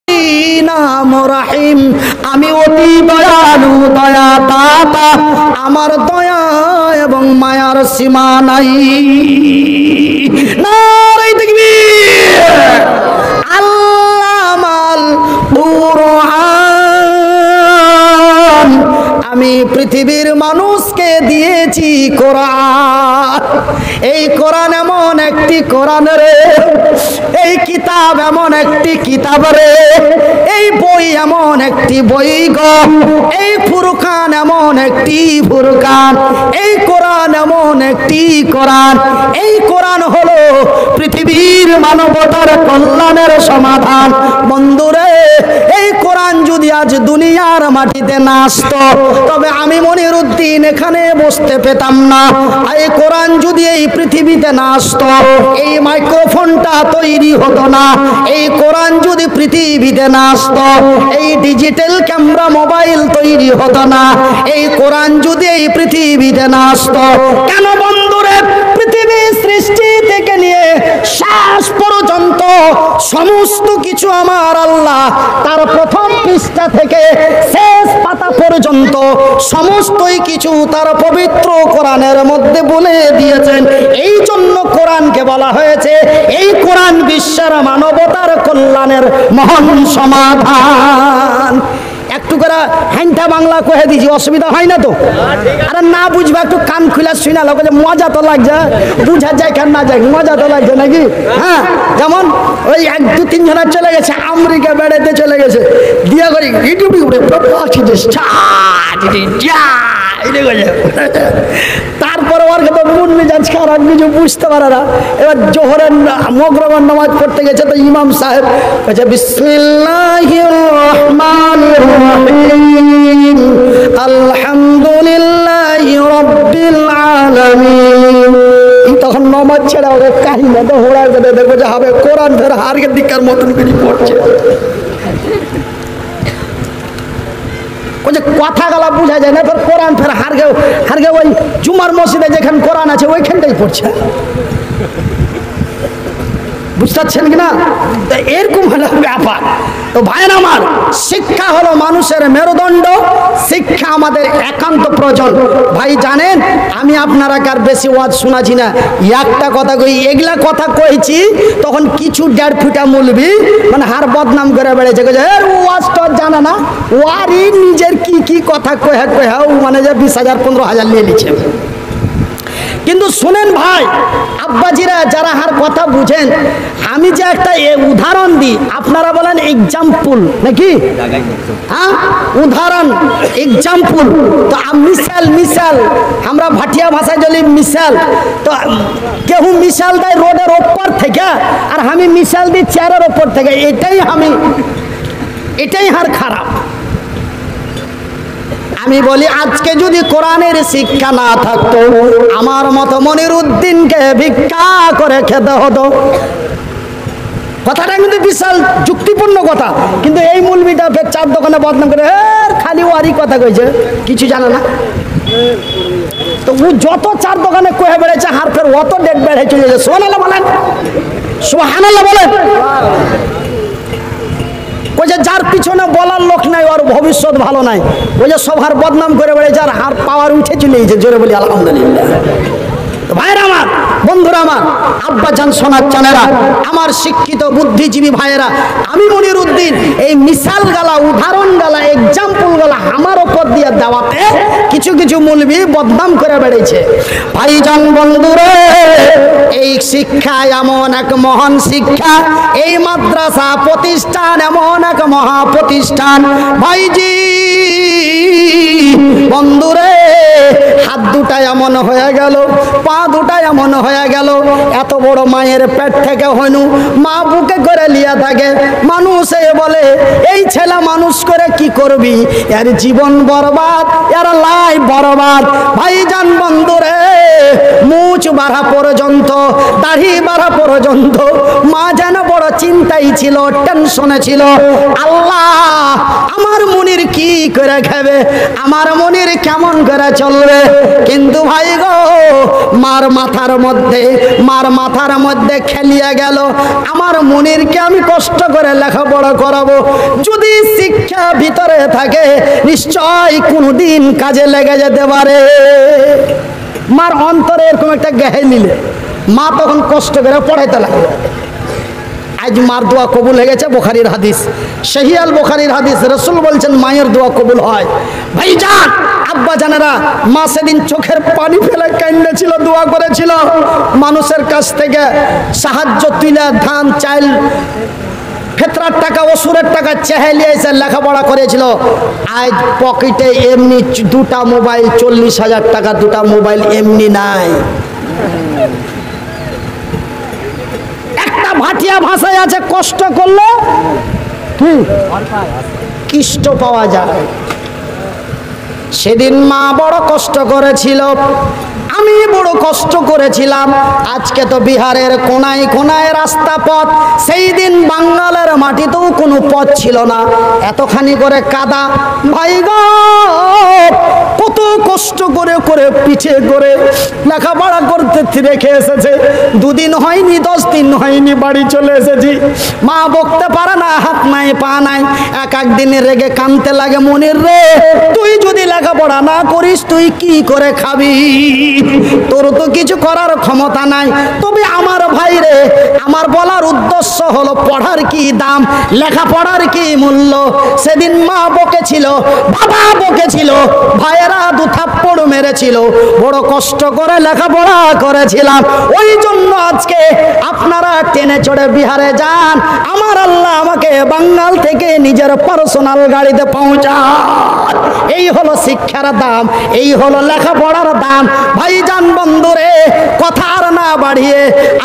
নাম রহিম, আমি অতি দয়ালু দয়া দাতা, আমার দয়া এবং মায়ার সীমা নাই। নারে তাকবীর। আল্লামাল কুরআন, আমি পৃথিবীর মানুষকে দিয়েছি কোরআন। এই কোরআন এমন একটি কোরআন রে, এই কিতাব এমন একটি কিতাব রে, এই বই এমন একটি বই গো, এই ফুরকান এমন একটি ফুরকান, এই কোরআন এমন একটি কোরআন। এই কোরআন হলো পৃথিবীর মানবতার কল্যাণের সমাধান। বন্ধুরে, এই কোরআন যদি আজ দুনিয়ার মাটিতে না আসতো, তবে আমি মনিরুদ্দিন এখানে বসতে পেতাম না। এই কোরআন যদি এই পৃথিবীতে না আসতো, এই মাইক্রোফোনটা তৈরি হতো না। এই কোরআন যদি পৃথিবীতে না আসতো, এই ডিজিটাল ক্যামেরা মোবাইল তৈরি হতো না। এই কোরআন যদি এই পৃথিবীতে না আসতো, কেন বন্ধুরে, পৃথিবীর সৃষ্টি থেকে নিয়ে শেষ পর্যন্ত সমস্ত কিছু আমার আল্লাহ তার প্রথম পৃষ্ঠা থেকে শেষ পাতা পর্যন্ত সমস্তই কিছু তার পবিত্র কোরআনের মধ্যে বলে দিয়েছেন। এই জন্য কোরআনকে বলা হয়েছে, এই কোরআন বিশ্বের মানবতার কল্যাণের মহান সমাধান। একটু করে হ্যান্টা বাংলা কহে দিয়েছি, অসুবিধা হয় না তো? আরে না বুঝবা একটু কান খুলে শুনে লোক, মজা তো লাগছে, বুঝা যায় কেন না যায়, মজা তো লাগছে নাকি? হ্যাঁ, যেমন ওই 1-2-3 জনা চলে গেছে আমেরিকা বেড়াতে, চলে গেছে দিয়া করি ইউটিউবে উঠে তারপরে ওর কথা মন মেজাজ খারাপ, কিছু বুঝতে পারে না। এবার জোহরের মগরবের নামাজ পড়তে গেছে, তো ইমাম সাহেব বলছে বিসমিল্লাহির রহমানির রহিম আলহামদুলিল্লাহি রাব্বিল আলামিন। তখন নামাজ ছেড়ে ওকে কাহিনা তো হোড়ার কথা দেখবো যে হবে কোরআন ফের হারকে দিকার মতন করে পড়ছে। কথা গলা বুঝা যায় না, ফের কোরআন ফের হারগে ওই জুমার মসজিদে যেখানে কোরআন আছে ওইখানটাই পড়ছে। বুঝতে পারছেন কিনা? এরকম হলো ব্যাপার। তো ভাইয়ের আমার, শিক্ষা হলো মানুষের মেরুদণ্ড, শিক্ষা আমাদের একান্ত প্রয়োজন। ভাই জানেন, আমি আপনারা কার বেশি ওয়াজ শোনাছি না, একটা কথা কই, এগুলা কথা কইছি তখন কিছু 1.5 ফুটা মুলবি মানে হার বদনাম করে বেড়েছে, ওয়াজ তো জানে না, ওয়ারই নিজের কি কি কথা কহে মানে যে 20,000 15,000 নিয়ে নিচ্ছে। কিন্তু শুনেন ভাই আব্বাজিরা, যারা হার কথা বুঝেন, আমি যে একটা উদাহরণ দিই, আপনারা বলেন এক্সাম্পল নাকি? হ্যাঁ, উদাহরণ, এক্সাম্পল। তো মিসাল আমরা ভাটিয়া ভাষায় বলি মিসাল। তো কেউ মিসাল দেয় রোডের ওপর থেকে, আর আমি মিসাল দিই চেয়ারের ওপর থেকে। এটাই হার খারাপ। আমি বলি, আজকে যদি কোরআনের শিক্ষা না থাকতো, আমার মতো মনিরুদ্দিনকে ভিক্ষা করে খেতে হতো। কথাটা কিন্তু বিশাল যুক্তিপূর্ণ কথা, কিন্তু এই মৌলবীটা ফের 4 দোকানে বদনাম করে খালি ওয়ারই কথা কইছে, কিছু জানে না। তো ও যত 4 দোকানে কয়ে বেড়েছে, হার ফের অত ডেট বেড়ে চলে যায়। সুবহানাল্লাহ বলেন, সুবহানাল্লাহ বলেন। ওই যে যার পিছনে বলার লোক নাই, ওর ভবিষ্যৎ ভালো নাই। ওই যে সবার বদনাম করে বেড়েছে, আর হার পাওয়ার উঠে চলে গেছে। জোরে বলি আলহামদুলিল্লাহ। ভাইয়েরা আমার, বন্ধুরা আমার, আব্বা জান, সোনার চানেরা, আমার শিক্ষিত বুদ্ধিজীবী ভাইয়েরা, আমি মনিরুদ্দিন এই মিসাল গালা, উদাহরণ গালা, এক্সাম্পল গালা আমার ওপর দিয়ে দেওয়াতে কিছু কিছু মৌলবি বদনাম করে বেড়েছে। ভাইজান, বন্ধুরে, এই শিক্ষা এমন এক মহান শিক্ষা, এই মাদ্রাসা প্রতিষ্ঠান এমন এক মহা প্রতিষ্ঠান। ভাইজি, বন্ধুরে, হাত দুটা এমন হয়ে গেল, পা দুটা এমন হয়ে গেল, এত বড় মায়ের পেট থেকে হইনু, মা বুকে করে লিয়া থাকে। মানুষে বলে এই ছেলে মানুষ করে কি করবি, এর জীবন বরবাদ, এর লাইফ বরবাদ। ভাইজান, বন্ধুরে, মুছ বাড়া পর্যন্ত, দাড়ি বাড়া পর্যন্ত মা যেন বড় চিন্তাই ছিল, টেনশনে ছিল। আল্লাহ আমার মুনির কি করে খাবে, আমার মুনির কেমন করে চলবে। কিন্তু ভাই গো, মার মাথার মধ্যে খেলিয়ে গেল, আমার মুনিরকে আমি কষ্ট করে লেখাপড়া করাবো। যদি শিক্ষা ভিতরে থাকে নিশ্চয় কোনদিন কাজে লেগে যেতে পারে। মার অন্তরে এরকম একটা গেহে নিলে মা তখন কষ্ট করে পড়াইতে লাগবে। আজ মার দোয়া কবুল হয়ে গেছে, বুখারীর হাদিস, সহিহ আল বুখারীর হাদিস। রাসূল বলছেন মায়ের দোয়া কবুল হয়। ভাইজান, আব্বা জানেরা, মা সেদিন চোখের পানি ফেলে কান্নাছিল, দোয়া করেছিল। মানুষের কাছ থেকে সাহায্য তুলে ধান চাল ফেতরার টাকা ওসুরের টাকা চেহালিয়ে এসে লেখাপড়া করেছিল। আজ পকেটে এমনি দুটা মোবাইল, 40,000 টাকা দুটা মোবাইল এমনি নাই। একটা ভাটিয়া ভাষায় আছে, কষ্ট করলে কিষ্ট পাওয়া যায়। সেদিন মা বড় কষ্ট করেছিল, আমি বড় কষ্ট করেছিলাম। আজকে তো বিহারের কোনায় কোনায় রাস্তা পথ, সেই দিন বাঙ্গালের মাটিতেও কোনো পথ ছিল না, এতখানি করে কাদা। ভাই গো, কত কষ্ট করে করে পিঠে করে লেখাপড়া করতে রেখে এসেছে। দুদিন হয়নি, 10 দিন হয়নি, বাড়ি চলে এসেছি। মা বকতে পারে না, হাত নাই পা নাই। এক দিন রেগে কাঁদতে লাগে, মনির রে, তুই যদি লেখাপড়া না করিস তুই কি করে খাবি? তোর তো কিছু করার ক্ষমতা নাই। তবে আমার ভাই রে, আমার বলার উদ্দেশ্য হলো পড়ার কি দাম, লেখাপড়ার কি মূল্য। সেদিন মা বকেছিল, বাবা বকেছিল, ভাইয়েরা 2 থাপ্পড় মেরেছিল। বড় কষ্ট করে লেখাপড়া করেছিলাম। ওই জন্য আজকে আপনারা টেনে চড়ে বিহারে যান, আমার আল্লাহ আমাকে বাঙ্গাল থেকে নিজের পার্সোনাল গাড়িতে পৌঁছান। এই হলো শিক্ষার দাম, এই হলো লেখাপড়ার দাম। ভাইজান বন্ধুরে, কথা আর না বাড়িয়ে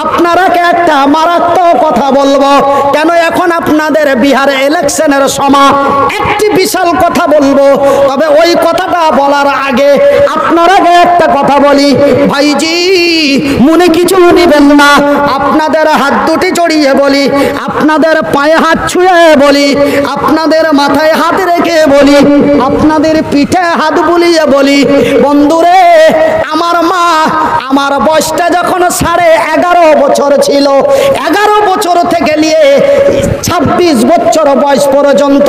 আপনারাকে একটা মারাত্মক কথা বলবো। কেন এখন আপনাদের বিহারে ইলেকশনের সময় একটি বিশাল কথা বলবো। তবে ওই কথাটা বলার আগে আপনারাকে একটা কথা বলি। ভাইজি, মনে কিছু নিবেন না, আপনাদের হাত দুটি জড়িয়ে বলি, আপনাদের পায়ে হাত ছুঁয়ে বলি, আপনাদের মাথায় হাত রেখে বলি, আপনাদের পিঠে হাত বুলিয়ে বলি, বন্ধুরে, আমার মা, আমার বয়সটা যখন 11.5 বছর ছিল, 11 বছর থেকে নিয়ে 26 বছর বয়স পর্যন্ত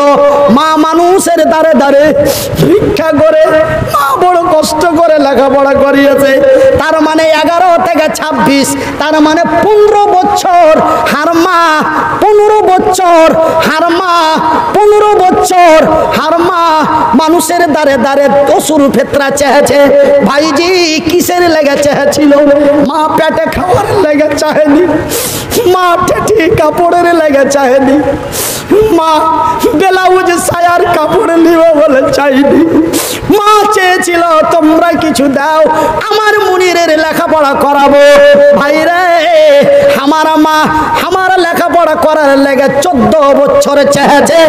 মা মানুষের দ্বারে দ্বারে ভিক্ষা করে, মা বড় কষ্ট করে লেখাপড়া করিয়েছে। তার মানে 11 থেকে 26, তার মানে 15 বছর হার মা, 15 বছর হার মা, 15 বছর হার মা মানুষের দ্বারে দ্বারে অসুর ফেতরা চেয়েছে। ভাইজি, কিসের লেগে চেয়েছিল? মা পেটে খাওয়ার লেগে চাহেনি, মা ঠেঠি কাপড়ের লেগে চাহেনি, মা ব্লাউজ সায়ার কাপড় নিবে বলে চাইনি। মা চেয়েছিল তোমরা কিছু দাও, আমার মুনিরের লেখাপড়া করাবো। ভাই রে, আমার মা আমার লেখাপড়া করার লেগে 14 বছর চেয়েছে।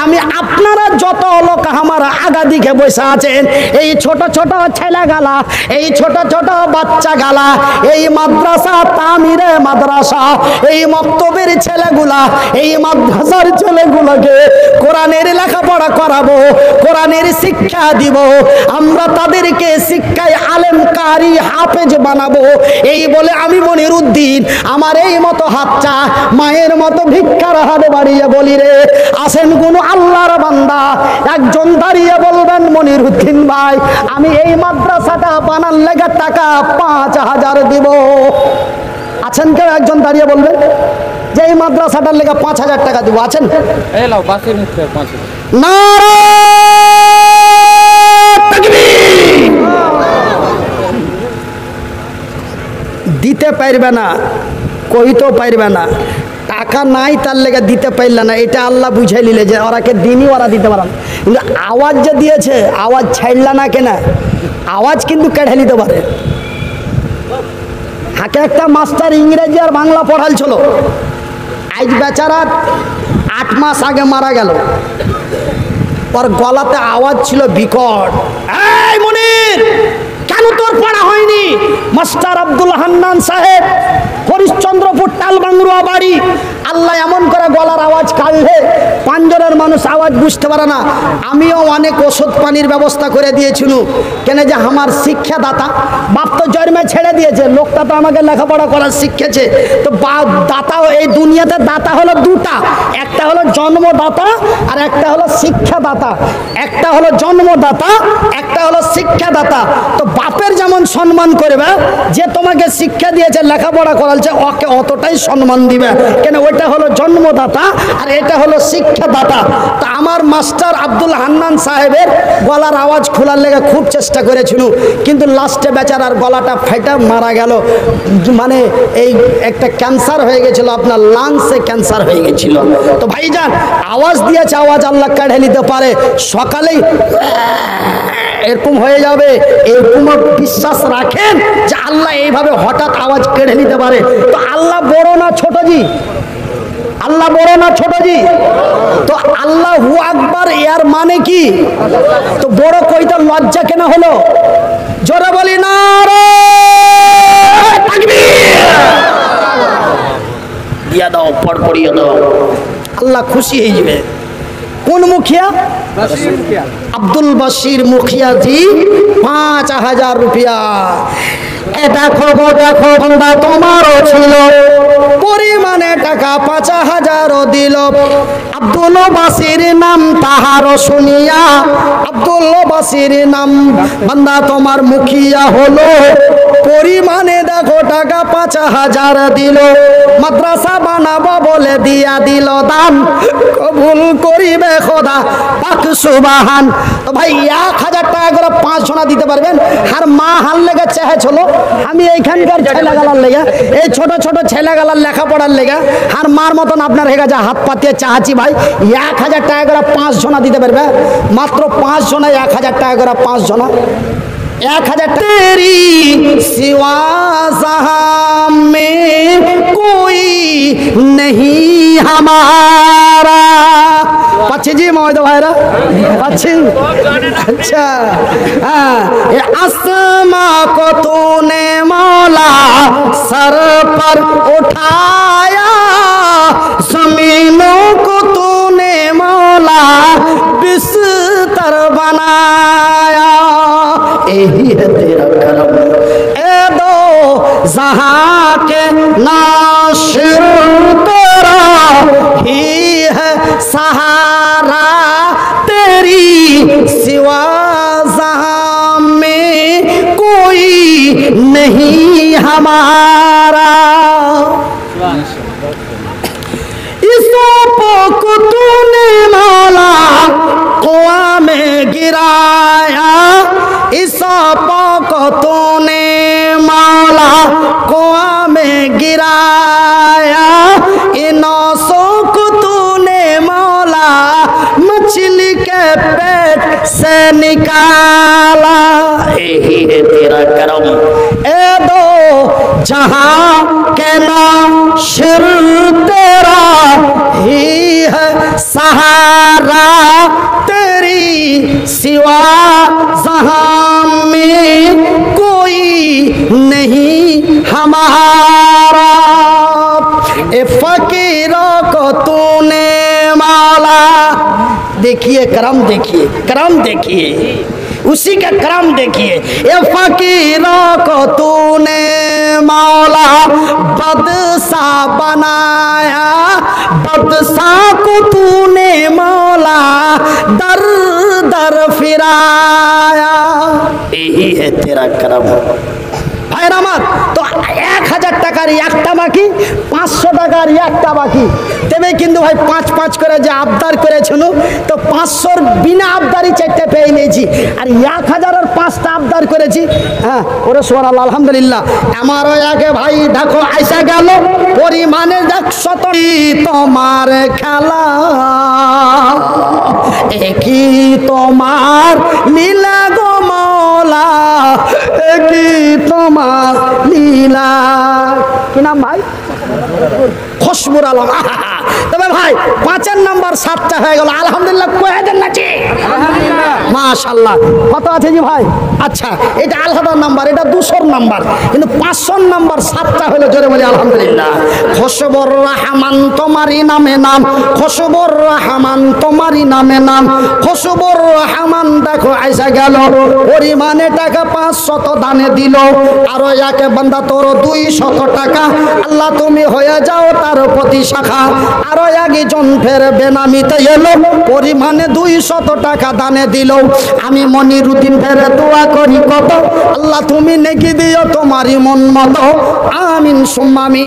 আমি আপনারা যত লোক আমার আগা দিকে বসে আছেন, এই ছোট ছোট ছেলে গালা, এই ছোট ছোট বাচ্চা গালা, এই মাদ্রাসা তামিরে মাদ্রাসা, এই মক্তবের ছেলেগুলা, এই মাদ্রাসার ছেলেগুলোকে কোরআনের লেখাপড়া করাবো, কোরআনের শিক্ষা দিব। আমরা তাদেরকে শিক্ষায় আলেম কারি হাফেজ বানাবো। এই বলে আমি মনির উদ্দিন আমার এই মতো হাতটা মায়ের মতো ভিক্ষার হাত বাড়িয়ে বলি রে, আসেন কোন আল্লাহর বান্দা একজন দাঁড়িয়ে বলবেন, মনির উদ্দিন ভাই, আমি এই মাদ্রাসাটা বানার লেগে টাকা 5,000 দিব। আছেন কেউ একজন দাঁড়িয়ে বলবেন যে এই মাদ্রাসাটার লেগে 5,000 টাকা দিব? আছেন? দিতে পারবে না, কইতেও পারবে না, টাকা নাই তার লেগে দিতে পারল না। এটা আল্লাহ বুঝাই নিলে যে ওরাকে দিনই ওরা দিতে পারে না। কিন্তু আওয়াজ যে দিয়েছে, আওয়াজ ছাড়ল না কেনা, আওয়াজ কিন্তু কেড়ে নিতে পারে। হাকে একটা মাস্টার ইংরেজি আর বাংলা পড়ালছিল, আজ বেচারা 8 মাস আগে মারা গেল। ওর গলাতে আওয়াজ ছিল বিকট, এই মনির, কেন তোর পড়া হয়নি? মাস্টার আব্দুল হান্নান সাহেব, হরিশ্চন্দ্রপুর টালবাংরুয়া বাড়ি। আল্লাহ এমন করে গলার আওয়াজ কাঢ়ে, পাঁচজনের মানুষ আওয়াজ বুঝতে পারে না। আমিও অনেক ওষুধ পানির ব্যবস্থা করে দিয়েছিল, কেন যে আমার শিক্ষাদাতা বাপ তো জন্মে ছেড়ে দিয়েছে, লোকটা তো আমাকে লেখাপড়া করার শিখেছে। তো দাতা, এই দুনিয়াতে দাতা হলো দুটা, একটা হলো জন্মদাতা আর একটা হলো শিক্ষাদাতা। একটা হলো জন্মদাতা, একটা হলো শিক্ষাদাতা। তো বাপের যেমন সম্মান করবে, যে তোমাকে শিক্ষা দিয়েছে লেখাপড়া করাচ্ছে, ওকে অতটাই সম্মান দিবে, কেন ওইটা হলো জন্মদাতা আর এটা হলো শিক্ষাদাতা। তা আমার মাস্টার আব্দুল হান্নান সাহেবের গলার আওয়াজ খোলার লেগে খুব চেষ্টা করেছিল, কিন্তু লাস্টে বেচারার গলাটা ফেটে মারা গেল। মানে এই একটা ক্যান্সার হয়ে গেছিল, আপনার লাংসে ক্যান্সার হয়ে গেছিল। তো ভাইজান আওয়াজ দিয়েছে, আওয়াজ আল্লাহ কেড়ে নিতে পারে। সকালেই এরকম হয়ে যাবে, এরকম বিশ্বাস রাখেন যে আল্লাহ এইভাবে হঠাৎ আওয়াজ কেড়ে নিতে পারে। তো আল্লাহ বড় না ছোট জি? আল্লাহ বড় না ছোট জি? তো আল্লাহু আকবার এর মানে কি? তো বড় কইতে লজ্জা কেন হলো? জোরে বলি না রে তাকবীর, দিয়া দাও, পড় পড়িয়ে দাও, আল্লাহ খুশি হয়ে যাবে। কোন মুখিয়া? আব্দুল বাশির মুখিয়া জি, ৫,০০০ রুপিয়া। দেখো গো দেখো বন্ধা, তোমারও ছিল পরিমাণে টাকা ৫,০০০ দিল। আব্দুল বাশির নাম তাহারও শুনিয়া, আব্দুল বাশির নাম বান্দা তোমার মুখিয়া হলো, পরিমাণে দেখো টাকা ৫,০০০ দিল। মাদ্রাসা বানাবো বলে দিয়া দিল দান, কবুল করিবে খোদা পাক সুবহান। তো ভাই ১,০০০ টাকা করে ৫ জনা দিতে পারবেন? আর মা হাল লেগে চেয়েছিল, আমি এইখানকার ছেলেগালার লেগে, এই ছোট ছোট ছেলেগালার লেখাপড়ার লেগে আর মার মতন আপনার হয়ে গেছে হাত পাতিয়ে চাহাচ্ছি। ভাই ১,০০০ টাকা করে ৫ জনা দিতে পারবে? মাত্র ৫ জনা ১,০০০ টাকা করে ৫ জনা ১,০০০ तेरी सिवा जहां में कोई नहीं हमारा। পাচ্ছি জি মহোদয় ভাইরা, পাচ্ছি? আচ্ছা হ্যাঁ। आसमा को तूने मौला सर पर उठाया, जमीनों को तूने मौला बिस्तर बनाया, यही है तेरा करम ए दो जहां के नाशिर, तेरा ही है सहारा, तेरी सिवा जहां में कोई नहीं हमारा। इस को तूने मौला कुआं में गिराया, इस को तूने मौला कुआं में गिराया, इन सौ को तूने मौला मछली के पेट से निकाला, यही है तेरा करम ए दो जहां के नाशिर, तेरा ही है सहारा, तेरी सिवा जहां में कोई नहीं हमारा। ए फकीरों को तूने मौला, देखिए करम, देखिए करम, देखिए उसी का करम देखिए। ये फकीरों को तूने मौला बदशा बनाया, बदशा को तूने मौला दर दर फिराया, यही है तेरा करम। ভাইরা আমার, তো ১,০০০ টাকার একটা বাকি, ৫০০ টাকার একটা বাকি, তবে কিন্তু ভাই ৫-৫ করে যে আবদার করেছিল, তো ৫০০-র বিনা আবদারি ৪টে পেয়ে নিয়েছি, আর ১,০০০-এর ৫টা আবদার করেছি। হ্যাঁ ওরে সুবহানাল্লাহ, আলহামদুলিল্লাহ। আমারও একে ভাই দেখো আইসা গেল, পরিমাণে ১০০ তোমার খেলা, একই তোমার লীলা গো মওলা, একই তোমার লীলা। কি নাম ভাই? খুশবুর আলম। তবে ভাই ৫ নাম্বার ৭টা হয়ে গেল, আলহামদুলিল্লাহ। কয়ে দেন নাকি? মাশাআল্লাহ। কত আছে জি ভাই? আচ্ছা, এটা আলাদা নাম্বার, এটা 200 নাম্বার, কিন্তু 500 নাম্বার 7টা হলো, জোরে বলি আলহামদুলিল্লাহ। খুশবুর রহমান তোমারই নামে নাম, খুশবুর রহমান তোমারই নামে নাম, খুশবুর রহমান দেখো আইসা গেল, পরিমাণে টাকা 500 দানে দিল, আরো একে বান্দা তোর 200 টাকা, আল্লাহ তুমি হয়ে যাও তার প্রতি শাখা। আরো একজন ফের বেনামিতে এলো, পরিমাণে 200 টাকা দানে দিল। আমি মনিরুদ্দিন ফের দোয়া করি কত, আল্লাহ তুমি নেকি দিও তোমারই মন মতো, আমিন সুম্মা আমিন।